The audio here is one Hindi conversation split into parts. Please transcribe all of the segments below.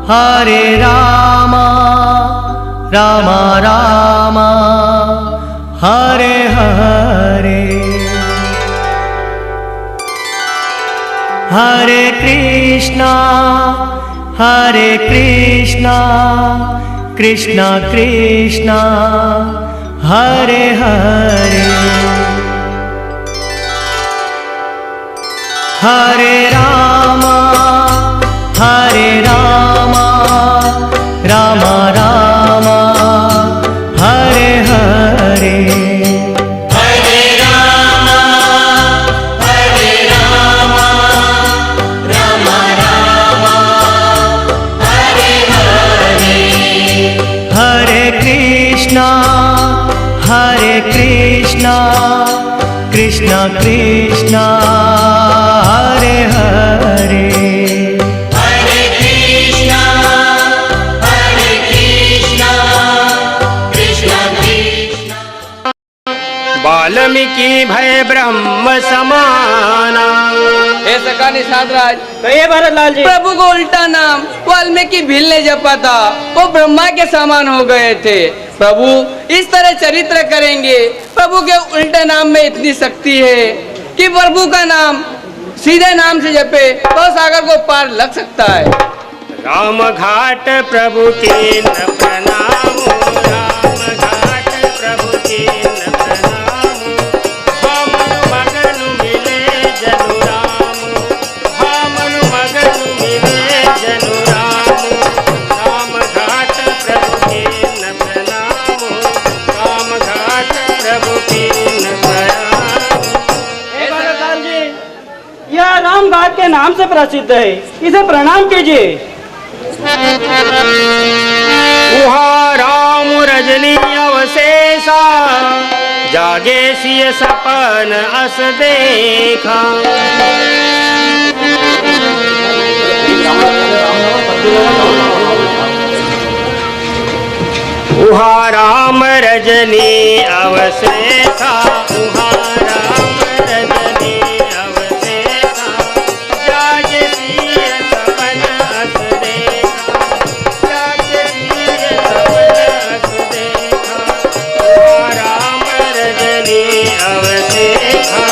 हरे रामा रामा रामा हरे हरे, हरे कृष्णा कृष्णा कृष्णा हरे हरे, हरे रामा रामा रामा हरे हरे, हरे रामा रामा रामा हरे हरे, हरे कृष्णा कृष्णा कृष्णा हरे हरे, हरे कृष्णा कृष्णा कृष्णा। वाल्मीकि भय ब्रह्म समाना। ऐसा निषाद राज कहिए भरतलाल जी। प्रभु को उल्टा नाम वाल्मीकि भील ने जपा था, वो ब्रह्मा के समान हो गए थे। प्रभु इस तरह चरित्र करेंगे। प्रभु के उल्टे नाम में इतनी शक्ति है कि प्रभु का नाम सीधे नाम से जपे तो सागर को पार लग सकता है। राम घाट प्रभु के न प्रणाम, राम घाट प्रभु के न प्रणाम, हम मगन मिले जनु राम, हम मगन मिले जनु राम, राम घाट प्रभु के न प्रणाम, राम घाट प्रभु के न प्रणाम। भरतलाल जी, यह राम घाट के नाम से प्रसिद्ध है, इसे प्रणाम कीजिए। उहाँ राम रजनी अवशेषा, जागे सिय सपन अस देखा, उहाँ राम रजनी अवशेषा, उहाँ राम रजनी अवशेषा, जागे सिय सपन अस देखा, जागे सिय सपन अस देखा, उहाँ राम रजनी अवशेषा,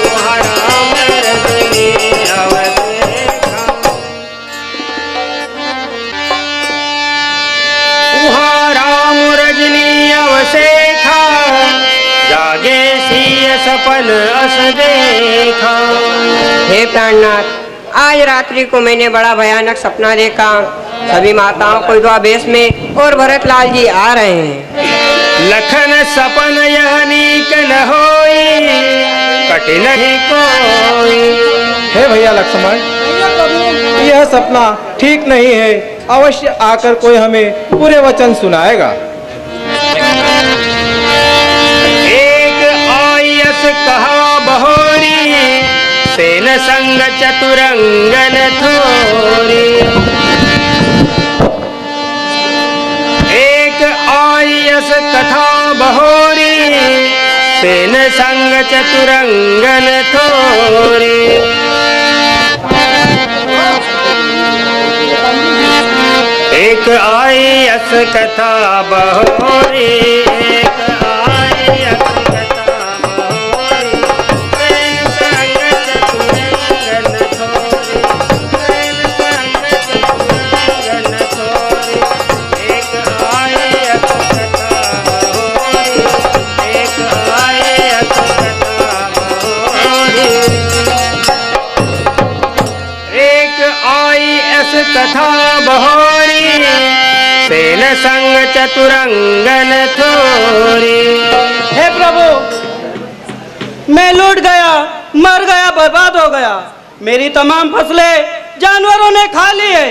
उहाँ राम रजनी अवशेषा, उहाँ राम रजनी अवशेषा, जागे सिय सपन अस देखा। हे प्राणनाथ, आज रात्रि को मैंने बड़ा भयानक सपना देखा। सभी माताओं को विधवा वेश में और भरतलाल जी आ रहे हैं। लखन सपन यह नीक न होई, कठिन ही कोई। हे भैया लक्ष्मण, यह सपना ठीक नहीं है, अवश्य आकर कोई हमें पूरे वचन सुनाएगा। एक आयस कहा बहोरी, सेन संग चतुरंगन थोरी। एक आयस कथा बहोरी, सेन संग चतुरंगन थोरी। एक आयस कथा बहोरी, एक आयस कथा बहोरी, सेन संग चतुरंगन थोरी, सेन संग चतुरंगन थोरी। एक आयस कथा बहोरी, एक आयस कथा बहोरी। एक आयस कथा बहोरी, सेन संग चतुरंगन थोरी। हे प्रभु, मैं लूट गया, मर गया, बर्बाद हो गया। मेरी तमाम फसलें जानवरों ने खा ली है।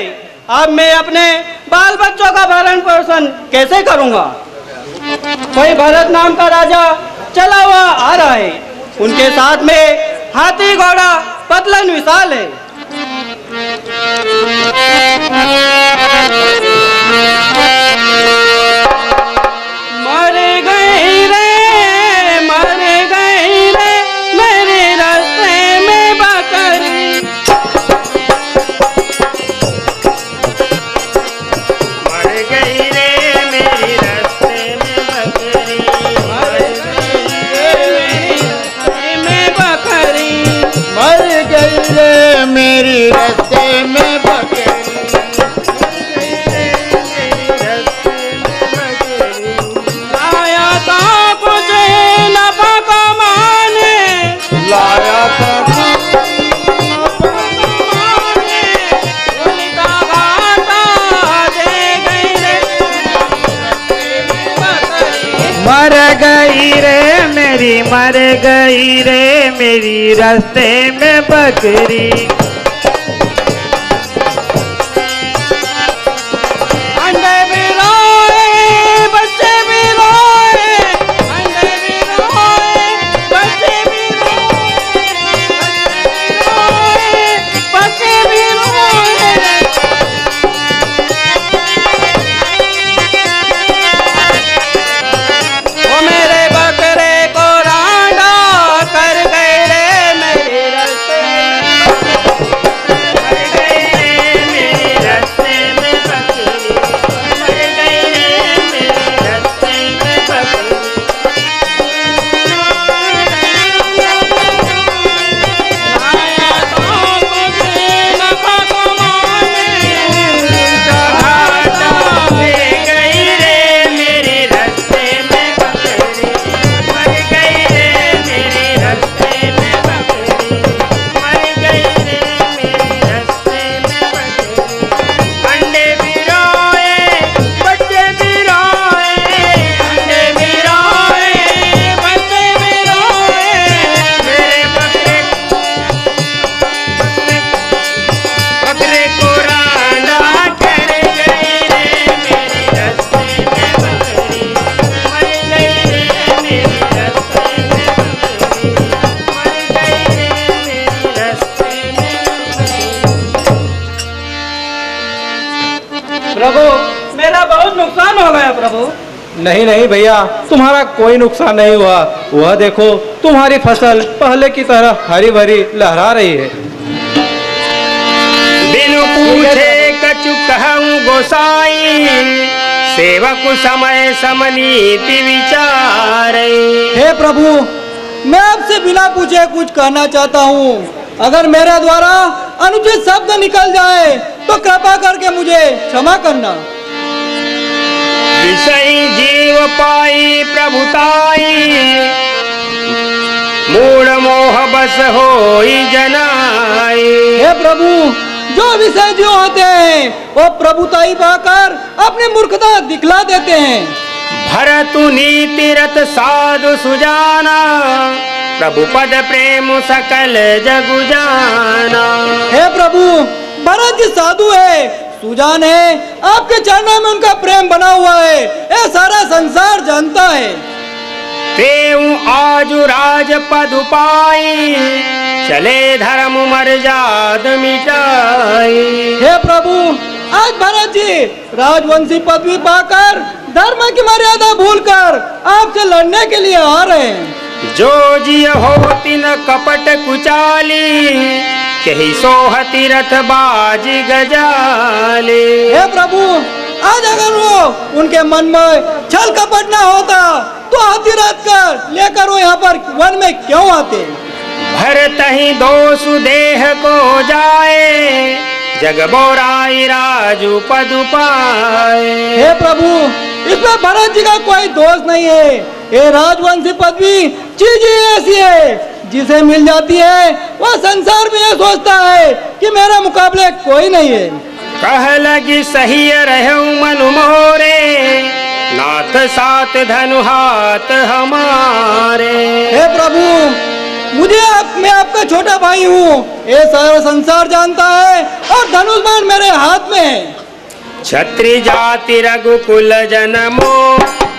अब मैं अपने बाल बच्चों का भरण पोषण कैसे करूंगा? कोई भरत नाम का राजा चला हुआ आ रहा है, उनके साथ में हाथी घोड़ा पतलन विशाल है। मर गई रे मेरे रास्ते में बकरी। मेरी मर गई रे मेरी रास्ते में बकरी। अंडे भी रोए बच्चे भी रोए, अंडे भी रोए बच्चे भी रोए, बच्चे भी रोए। ओ मेरे बकरे को रांडा कर गए रे मेरे रास्ते मर गई रे मेरे रास्ते में बकरी, मर गई रे मेरे रास्ते में बकरी। आया तो मुझे नफा कमाने घाटा ले गई रे मेरे रास्ते में बकरी, मर गई रे मेरे रास्ते में बकरी, मर गई रे मेरे रास्ते में बकरी। अंडे भी रोए बच्चे भी रोए, अंडे भी रोए बच्चे भी रोए, मेरे बकरे बकरे को रांडा कर गई रे मेरे रास्ते में बकरी, मर गई रे मेरे रास्ते में बकरी, मर गई रे मेरे रास्ते में बकरी। प्रभु मेरा बहुत नुकसान हो गया प्रभु। नहीं नहीं भैया, तुम्हारा कोई नुकसान नहीं हुआ। वह देखो तुम्हारी फसल पहले की तरह हरी भरी लहरा रही है। बिनु पूछे कछु कहूँ गोसाई, सेवक समय समनीति विचारे। हे प्रभु मैं आपसे बिना पूछे कुछ कहना चाहता हूँ। अगर मेरे द्वारा अनुचित शब्द निकल जाए तो कृपा करके मुझे क्षमा करना। विषय जीव पाई प्रभुताई, मूढ़ मोह बस होई जनाई। हे प्रभु जो विषय जो होते हैं वो प्रभुताई पाकर अपनी मूर्खता दिखला देते हैं। भरतु नीति रत साधु सुजाना, प्रभु पद प्रेम सकल जगु जाना। हे प्रभु भरत जी साधु है, सुजान है, आपके चरणों में उनका प्रेम बना हुआ है, ये सारा संसार जानता है। तेऊ आजु राज पद पाई, चले धर्म मर्याद मिटाई। हे प्रभु आज भरत जी राजवंशी पदवी पाकर धर्म की मर्यादा भूलकर आपसे लड़ने के लिए आ रहे हैं। जो जिय होती न कपट कुचाली, कही सोहती रथ बाजी गजाली। हे प्रभु आज अगर वो उनके मन में छल कपट ना होता तो हाथी रथ कर लेकर वो यहाँ पर वन में क्यों आते। भरत ही दोषु देह को जाए, जग बोराई राजू पद पाए। हे प्रभु इसमें भरत जी का कोई दोष नहीं है। ये राजवंशी पदवी चीज ही ऐसी है जिसे मिल जाती है वह संसार में ये सोचता है कि मेरे मुकाबले कोई नहीं है। कह लगी सही रहूं मन मोरे, नाथ साथ धनु हाथ हमारे। हे प्रभु मैं आपका छोटा भाई हूँ, ये सारा संसार जानता है और धनुष बाण मेरे हाथ में है। क्षत्रि जाति रघुकुल जनमो,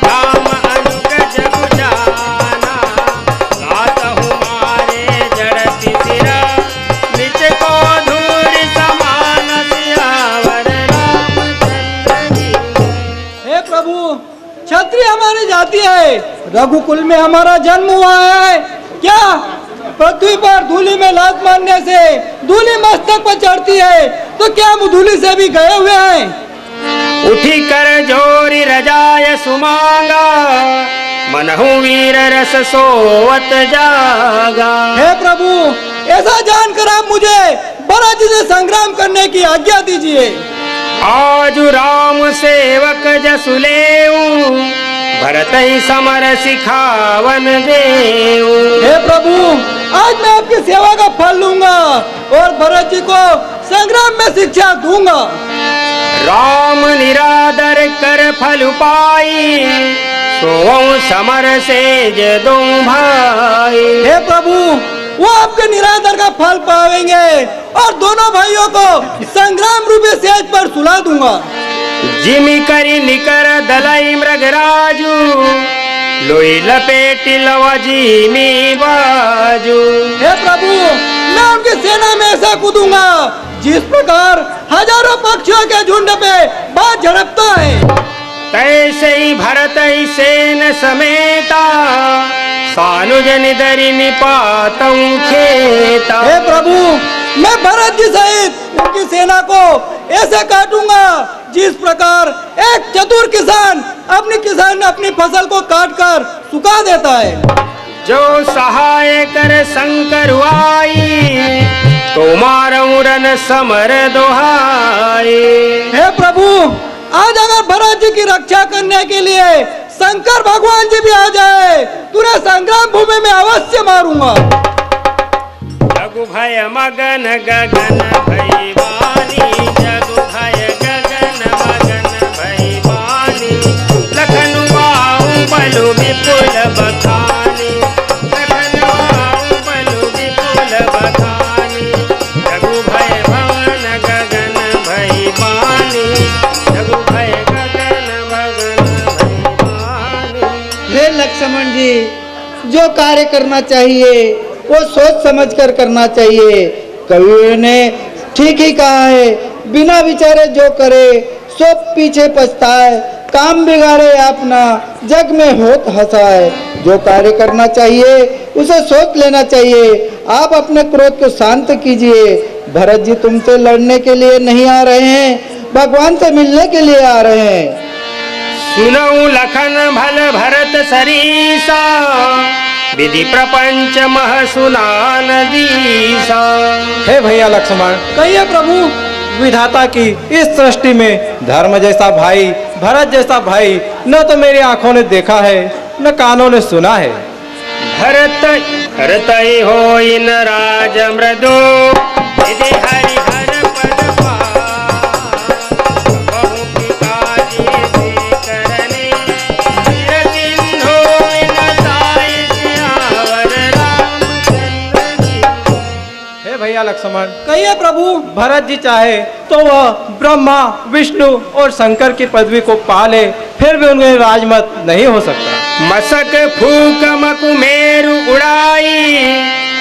राम अनुग जगु जाना। गातहु मारे जड़ति सिरा, निच को धूरि समान सियावर रामचंद्र की। हे प्रभु क्षत्रिय हमारी जाति है, रघुकुल में हमारा जन्म हुआ है। क्या पृथ्वी पर धूलि में लात मारने से धूलि मस्तक पर चढ़ती है तो क्या हम धूलि से भी गए हुए हैं। उठी कर जोरी रजाय सुमांगा, मनहु वीर रस सोवत जागा। हे प्रभु ऐसा जानकर आप मुझे भरत जी से संग्राम करने की आज्ञा दीजिए। आज राम सेवक जसु लेऊ, भरत ही समर सिखावन देऊ। हे प्रभु आज मैं आपकी सेवा का फल लूंगा और भरत जी को संग्राम में शिक्षा दूंगा। राम निरादर कर फल पाई, तो समर सेज दो भाई। हे प्रभु, वो आपके निरादर का फल पावेंगे और दोनों भाइयों को संग्राम रूपी सेज पर सुला दूंगा। जिमी करी निकर दलाई मृगराजू, लोई लपेटी लवा जिमी बाजू। हे प्रभु, मैं उनकी सेना में ऐसा कूदूंगा जिस प्रकार हजारों पक्षियों के झुंड पे बात झड़पता है। तैसे ही भरत ही सेन समेता, सानुज निदरि निपातौ खेता। हे प्रभु, मैं भरत जी सहित उनकी सेना को ऐसे काटूंगा जिस प्रकार एक चतुर किसान अपनी फसल को काट कर सुखा देता है। जो सहाय कर शंकर आई, तो मारऊ रन समर दोहाई। हे प्रभु, आज अगर भरत जी की रक्षा करने के लिए शंकर भगवान जी भी आ जाए, तुरंत संग्राम भूमि में अवश्य मारूंगा। जगु भय मगन गगन भैवानी, जगु भय गगन मगन भैवानी। लखनु आऊ बलु विपुल बखानी, लखनु आऊ बलु विपुल बखानी। जगु भय भवन गगन भैवानी, जगु भय गगन मगन भैवानी। हे लक्ष्मण जी, जो कार्य करना चाहिए वो सोच समझकर करना चाहिए। कवियों ने ठीक ही कहा है, बिना विचारे जो करे सो पीछे पछताए। काम बिगाड़े अपना जग में होत हंसाए। जो कार्य करना चाहिए उसे सोच लेना चाहिए। आप अपने क्रोध को शांत कीजिए। भरत जी तुमसे लड़ने के लिए नहीं आ रहे हैं, भगवान से मिलने के लिए आ रहे हैं। सुनऊ लखन भल भरत सरीसा, विधि प्रपंच मह सुनान दीसा। हे भैया लक्ष्मण, कहिए प्रभु, विधाता की इस सृष्टि में धर्म जैसा भाई, भरत जैसा भाई न तो मेरी आंखों ने देखा है न कानों ने सुना है। भरत भरत हो इन राज मृदो, विधि हरि हर पद पार। बहु पिताजी से करने, वीर सिंधु इन साई सियावर रामचंद्र जी। हे भैया लक्ष्मण, कहिए प्रभु, भरत जी चाहे तो वह ब्रह्मा विष्णु और शंकर की पदवी को पाले, फिर भी उनके राजमत नहीं हो सकता। मसक फूक मकुमेरु उड़ाई,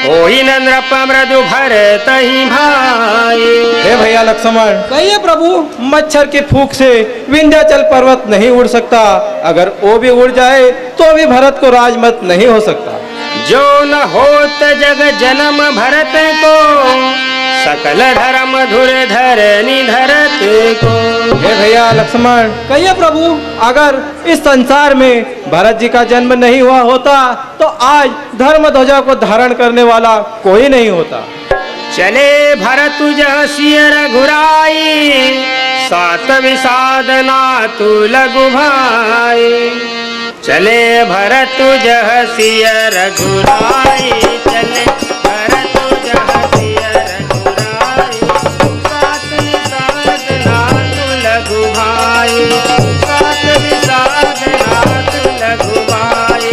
होई नृप मृदु भरत ही भाई। हे भैया लक्ष्मण, कहिए प्रभु, मच्छर की फूंक से विंध्याचल पर्वत नहीं उड़ सकता। अगर वो भी उड़ जाए तो भी भरत को राजमत नहीं हो सकता। जो न होत जग जन्म भरत को, सकल धर्म धुर धरनी धरत को। हे भैया लक्ष्मण, कहिए प्रभु, अगर इस संसार में भरत जी का जन्म नहीं हुआ होता तो आज धर्म ध्वजा को धारण करने वाला कोई नहीं होता। चले भरत जह सिय रघुराई, सात विषादना तू लघु भाई। चले भरत जह सिय रघुराई, चले भरत जह सिय रघुराई। सात विषादना तू लघु भाई, सात विषादना तू लघु भाई।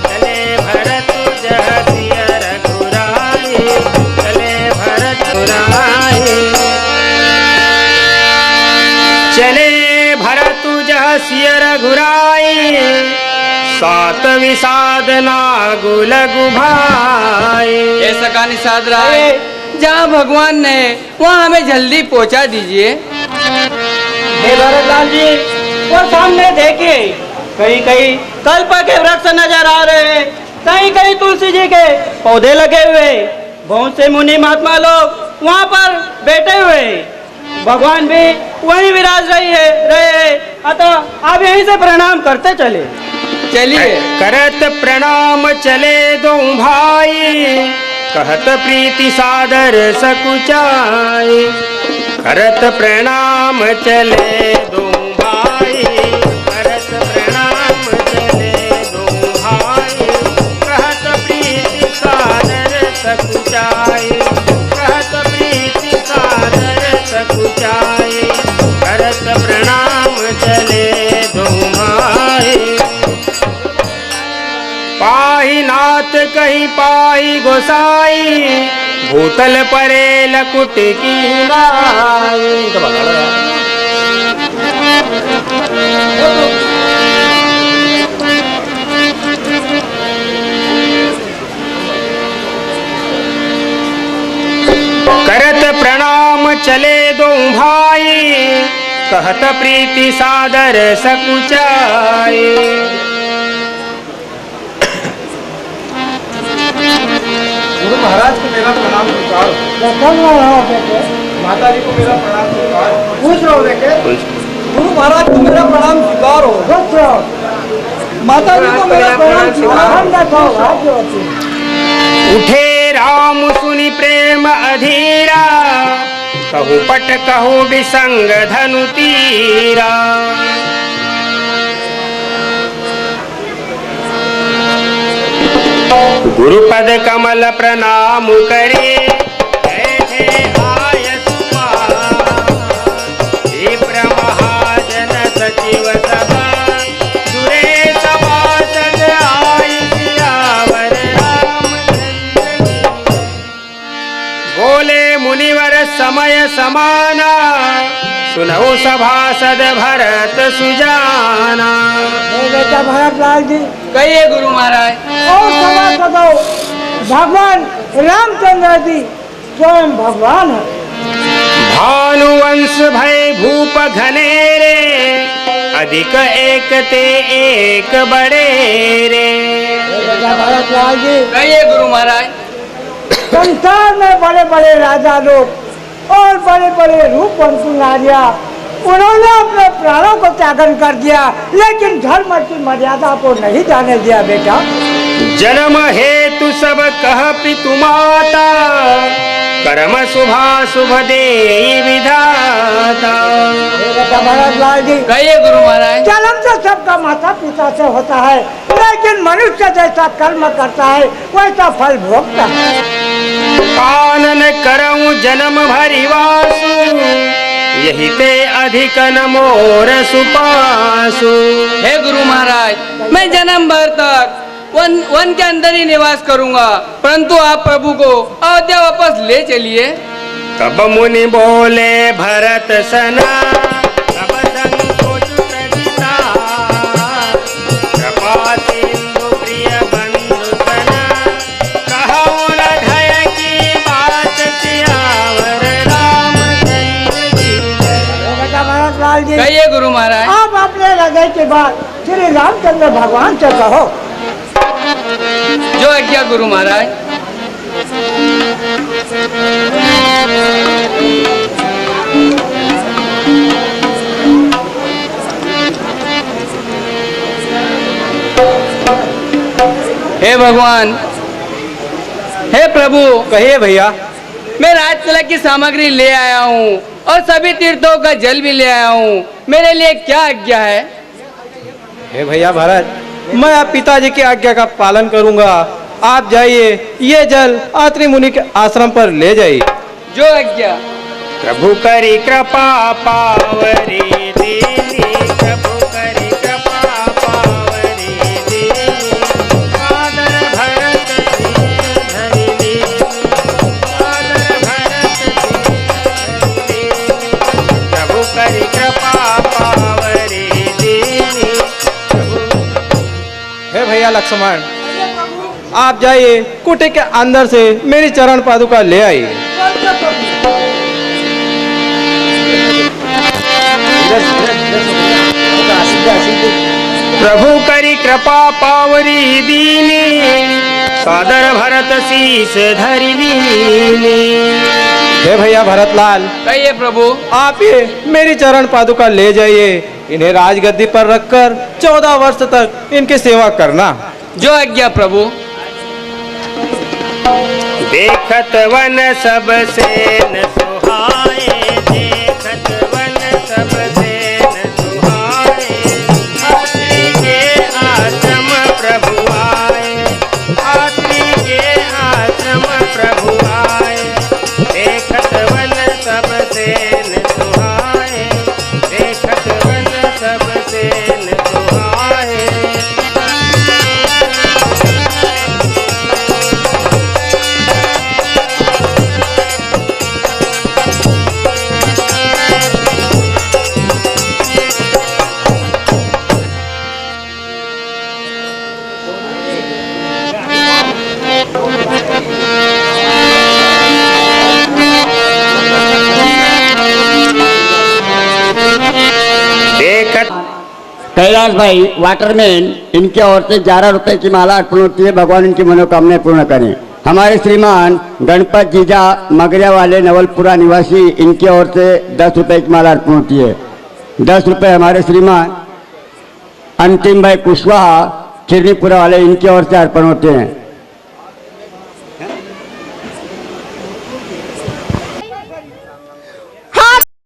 चले भरत जह सिय रघुराई, चले भरत रघुराई। चले भरत जह सिय रघुराई, सात विषादना गुलगु भाई। ऐसा का निषाद रहा है, जहाँ भगवान ने वहाँ हमें जल्दी पहुँचा दीजिए। हे भरतलाल जी, वो सामने देखिए, कहीं कहीं कल्प के वृक्ष नजर आ रहे हैं, कहीं कहीं तुलसी जी के पौधे लगे हुए, बहुत से मुनि महात्मा लोग वहाँ पर बैठे हुए हैं। भगवान भी वहीं विराज रहे। अतः आप यहीं से प्रणाम करते चले। चलिए। करत प्रणाम चले दो भाई, कहत प्रीति सादर सकुचाई। करत प्रणाम चले दो भाई, करत प्रणाम चले दो भाई। कहत प्रीति सादर सकुचाई, कहत प्रीति सादर सकुचाई। करत प्रणाम चले दो भाई। बात कही पाई गोसाई, भूतल परे लकुट की गाई। तो बता रहा है। करत प्रणाम चले दो भाई, कहत प्रीति सादर सकुचाए। गुरु महाराज को मेरा प्रणाम स्वीकार। माता जी को मेरा प्रणाम स्वीकार। पूछ रहा हूँ बेटे। गुरु महाराज को मेरा प्रणाम स्वीकार हो। माता जी को मेरा प्रणाम स्वीकार। उठे राम सुनि प्रेम अधीरा, कहूँ पट कहूँ विसंग धनु तीरा। गुरुपद कमल प्रणाम करे, बैठे आय सुमार। विप्र महाजन सचिव सभा, सुरेश सभासद आय सियावर रामचंद्र की। बोले मुनिवर समय समाना, सुनहु सभासद भरत सुजाना। बेटा भरत लाल जी, कहिए गुरु महाराज। और सभासद हो, भगवान रामचंद्र जी स्वयं भगवान है। भानुवंश भय भूप घनेरे, अधिक एक ते एक बड़े रे। बेटा भरत लाल जी, कहिए गुरु महाराज। संसार में बड़े बड़े राजा लोग और बड़े बड़े रूपवंती नारियां, उन्होंने अपने प्राणों को त्यागन कर दिया, लेकिन धर्म की मर्यादा को नहीं जाने दिया। बेटा जन्म हेतु सब कह पितु माता, कर्म शुभा शुभ दे विधाता। बेटा भरत लाल जी, कहिए गुरु महाराज। जन्म तो सबका माता पिता से होता है, लेकिन मनुष्य जैसा कर्म करता है वैसा फल भोगता है। कानन करऊं जन्म भरि वासु, यही ते अधिक न मोर सुपासु। हे गुरु महाराज, मैं जन्म भर तक वन के अंदर ही निवास करूंगा, परंतु आप प्रभु को अयोध्या वापस ले चलिए। तब मुनि बोले भरत सना, तब संकोच सरिता। कृपा सिंधु प्रिय बंधु सना, कहूँ न ढय की बात सियावर रामचंद्र की। बेटा भरत लाल जी, कहिए गुरु महाराज। आप अपने हृदय की बात श्री रामचंद्र भगवान से कहो। जो आज्ञा गुरु महाराज। हे भगवान, हे प्रभु। कहिए भैया। मैं राजतिलक की सामग्री ले आया हूँ और सभी तीर्थों का जल भी ले आया हूँ। मेरे लिए क्या आज्ञा है? हे भैया भरत, मैं आप पिताजी की आज्ञा का पालन करूंगा। आप जाइए, ये जल आत्रि मुनि के आश्रम पर ले जाइए। जो आज्ञा। प्रभु करी कृपा पावरी दीनी, प्रभु करी कृपा पावरी दीनी। सादर भरत शीश धरिनी, सादर भरत शीश धरिनी। प्रभु करी कृपा पावरी दीनी। हे भैया लक्ष्मण, आप जाइए, कुटी के अंदर से मेरी चरण पादुका ले आइए। प्रभु करी कृपा पावरी दीनी, सादर भरत शीश धरिनी। हे भैया भरतलाल, कहिए प्रभु। आप ये मेरी चरण पादुका ले जाइए। इन्हें राजगद्दी पर रखकर 14 वर्ष तक इनकी सेवा करना। जो आज्ञा प्रभु। देखत वन सब सेन सुहाए, देखत वन सब सेन सुहाए। आत्रि के आश्रम प्रभु आए, आत्रि के आश्रम प्रभु आए। देखत वन सब सेन सुहाए, देखत वन सब सेन सुहाए। कैलाश भाई वाटरमैन, इनके ओर से 11 रुपए की माला अर्पण होती है। भगवान इनकी मनोकामनाएं पूर्ण करें। हमारे श्रीमान गणपत जीजा मगरिया वाले नवलपुरा निवासी, इनके ओर से 10 रुपए की माला अर्पण होती है। 10 रुपए हमारे श्रीमान अंतिम भाई कुशवाहा चिरनीपुरा वाले, इनके ओर से अर्पण होते हैं।